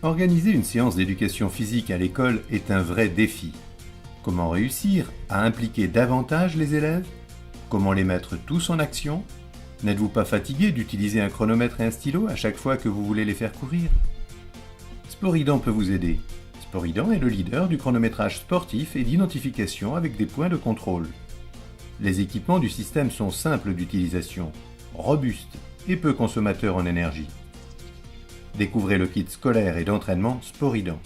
Organiser une séance d'éducation physique à l'école est un vrai défi. Comment réussir à impliquer davantage les élèves? Comment les mettre tous en action? N'êtes-vous pas fatigué d'utiliser un chronomètre et un stylo à chaque fois que vous voulez les faire courir? Sporidan peut vous aider. Sporidan est le leader du chronométrage sportif et d'identification avec des points de contrôle. Les équipements du système sont simples d'utilisation, robustes et peu consommateurs en énergie. Découvrez le kit scolaire et d'entraînement Sporidan.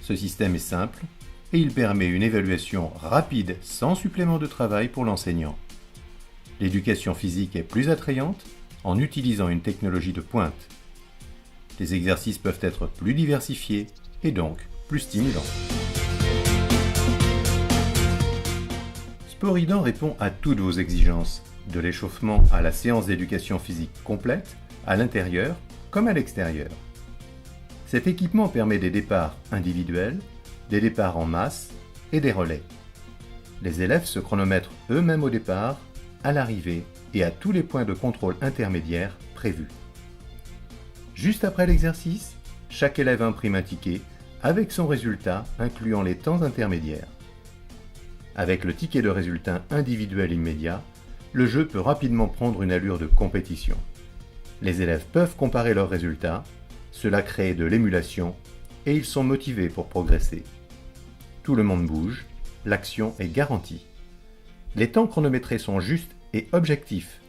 Ce système est simple et il permet une évaluation rapide sans supplément de travail pour l'enseignant. L'éducation physique est plus attrayante en utilisant une technologie de pointe. Les exercices peuvent être plus diversifiés et donc plus stimulants. Sporidan répond à toutes vos exigences, de l'échauffement à la séance d'éducation physique complète, à l'intérieur comme à l'extérieur. Cet équipement permet des départs individuels, des départs en masse et des relais. Les élèves se chronomètrent eux-mêmes au départ, à l'arrivée et à tous les points de contrôle intermédiaires prévus. Juste après l'exercice, chaque élève imprime un ticket avec son résultat incluant les temps intermédiaires. Avec le ticket de résultat individuel immédiat, le jeu peut rapidement prendre une allure de compétition. Les élèves peuvent comparer leurs résultats, cela crée de l'émulation et ils sont motivés pour progresser. Tout le monde bouge, l'action est garantie. Les temps chronométrés sont justes et objectifs.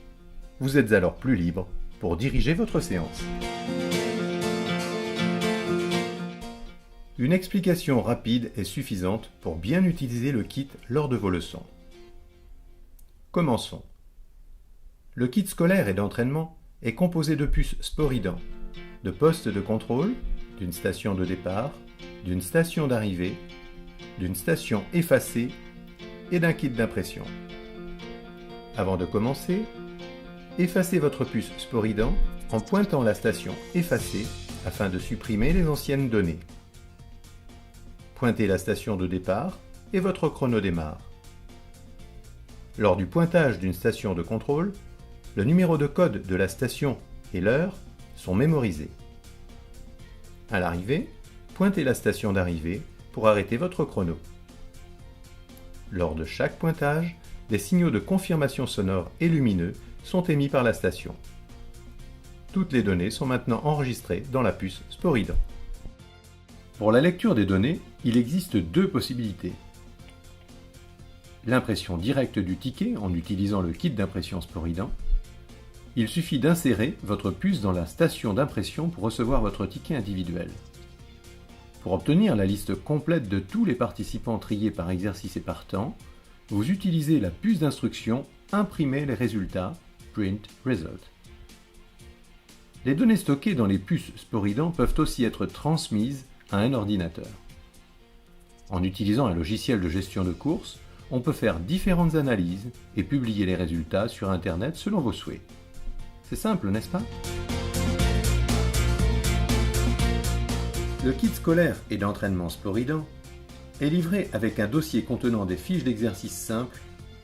Vous êtes alors plus libre pour diriger votre séance. Une explication rapide est suffisante pour bien utiliser le kit lors de vos leçons. Commençons. Le kit scolaire et d'entraînement est composé de puces Sporidan, de postes de contrôle, d'une station de départ, d'une station d'arrivée, d'une station effacée et d'un kit d'impression. Avant de commencer, effacez votre puce Sporidan en pointant la station effacée afin de supprimer les anciennes données. Pointez la station de départ et votre chrono démarre. Lors du pointage d'une station de contrôle, le numéro de code de la station et l'heure sont mémorisés. À l'arrivée, pointez la station d'arrivée pour arrêter votre chrono. Lors de chaque pointage, des signaux de confirmation sonore et lumineux sont émis par la station. Toutes les données sont maintenant enregistrées dans la puce Sporidan. Pour la lecture des données, il existe deux possibilités. L'impression directe du ticket en utilisant le kit d'impression Sporidan. Il suffit d'insérer votre puce dans la station d'impression pour recevoir votre ticket individuel. Pour obtenir la liste complète de tous les participants triés par exercice et par temps, vous utilisez la puce d'instruction « Imprimer les résultats » Print Result. Les données stockées dans les puces Sporidan peuvent aussi être transmises à un ordinateur. En utilisant un logiciel de gestion de course, on peut faire différentes analyses et publier les résultats sur Internet selon vos souhaits. C'est simple, n'est-ce pas? Le kit scolaire et d'entraînement Sporidan est livré avec un dossier contenant des fiches d'exercices simples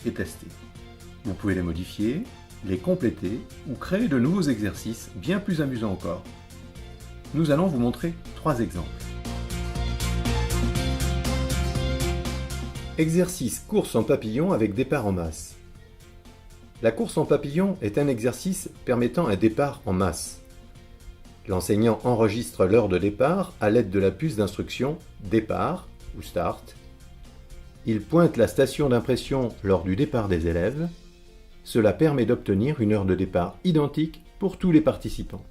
et testées. Vous pouvez les modifier, les compléter ou créer de nouveaux exercices bien plus amusants encore. Nous allons vous montrer 3 exemples. Exercice course en papillon avec départ en masse. La course en papillon est un exercice permettant un départ en masse. L'enseignant enregistre l'heure de départ à l'aide de la puce d'instruction « Départ » ou « Start ». Il pointe la station d'impression lors du départ des élèves. Cela permet d'obtenir une heure de départ identique pour tous les participants.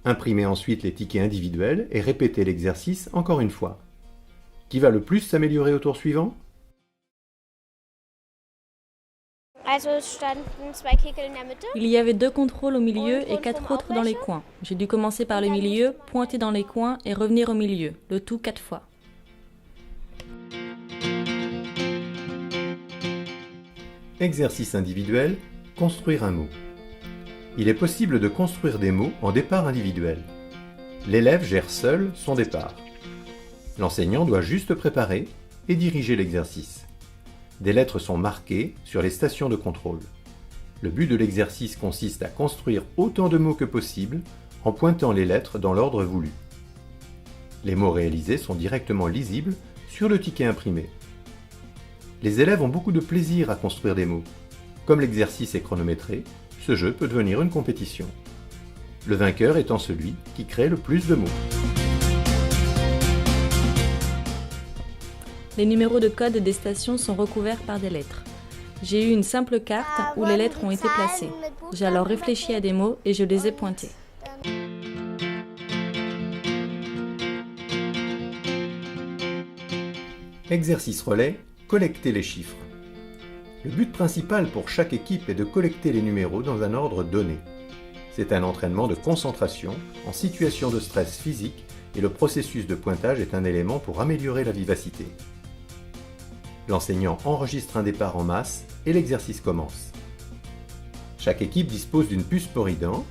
Imprimez ensuite les tickets individuels et répétez l'exercice encore une fois. Qui va le plus s'améliorer au tour suivant? Il y avait 2 contrôles au milieu et 4 autres dans les coins. J'ai dû commencer par le milieu, pointer dans les coins et revenir au milieu, le tout 4 fois. Exercice individuel, construire un mot. Il est possible de construire des mots en départ individuel. L'élève gère seul son départ. L'enseignant doit juste préparer et diriger l'exercice. Des lettres sont marquées sur les stations de contrôle. Le but de l'exercice consiste à construire autant de mots que possible en pointant les lettres dans l'ordre voulu. Les mots réalisés sont directement lisibles sur le ticket imprimé. Les élèves ont beaucoup de plaisir à construire des mots. Comme l'exercice est chronométré, ce jeu peut devenir une compétition. Le vainqueur étant celui qui crée le plus de mots. Les numéros de code des stations sont recouverts par des lettres. J'ai eu une simple carte où les lettres ont été placées. J'ai alors réfléchi à des mots et je les ai pointés. Exercice relais, collecter les chiffres. Le but principal pour chaque équipe est de collecter les numéros dans un ordre donné. C'est un entraînement de concentration en situation de stress physique et le processus de pointage est un élément pour améliorer la vivacité. L'enseignant enregistre un départ en masse et l'exercice commence. Chaque équipe dispose d'une puce Sporidant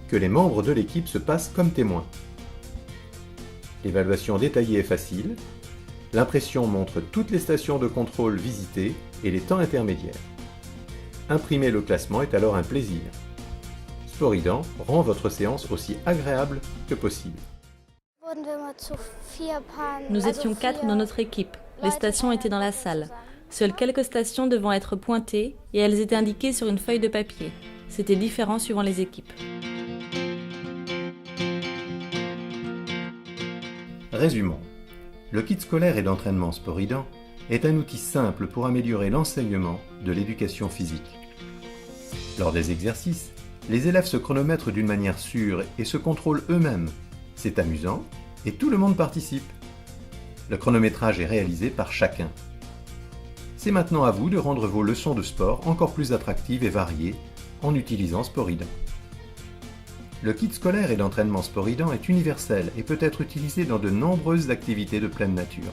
que les membres de l'équipe se passent comme témoins. L'évaluation détaillée est facile. L'impression montre toutes les stations de contrôle visitées et les temps intermédiaires. Imprimer le classement est alors un plaisir. Sporidant rend votre séance aussi agréable que possible. Nous étions 4 dans notre équipe. Les stations étaient dans la salle. Seules quelques stations devant être pointées et elles étaient indiquées sur une feuille de papier. C'était différent suivant les équipes. Résumons. Le kit scolaire et d'entraînement Sporidant est un outil simple pour améliorer l'enseignement de l'éducation physique. Lors des exercices, les élèves se chronomètrent d'une manière sûre et se contrôlent eux-mêmes. C'est amusant et tout le monde participe. Le chronométrage est réalisé par chacun. C'est maintenant à vous de rendre vos leçons de sport encore plus attractives et variées en utilisant Sporidant. Le kit scolaire et d'entraînement Sporidant est universel et peut être utilisé dans de nombreuses activités de pleine nature.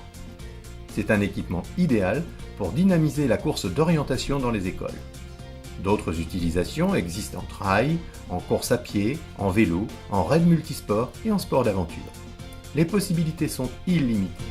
C'est un équipement idéal pour dynamiser la course d'orientation dans les écoles. D'autres utilisations existent en trail, en course à pied, en vélo, en raid multisport et en sport d'aventure. Les possibilités sont illimitées.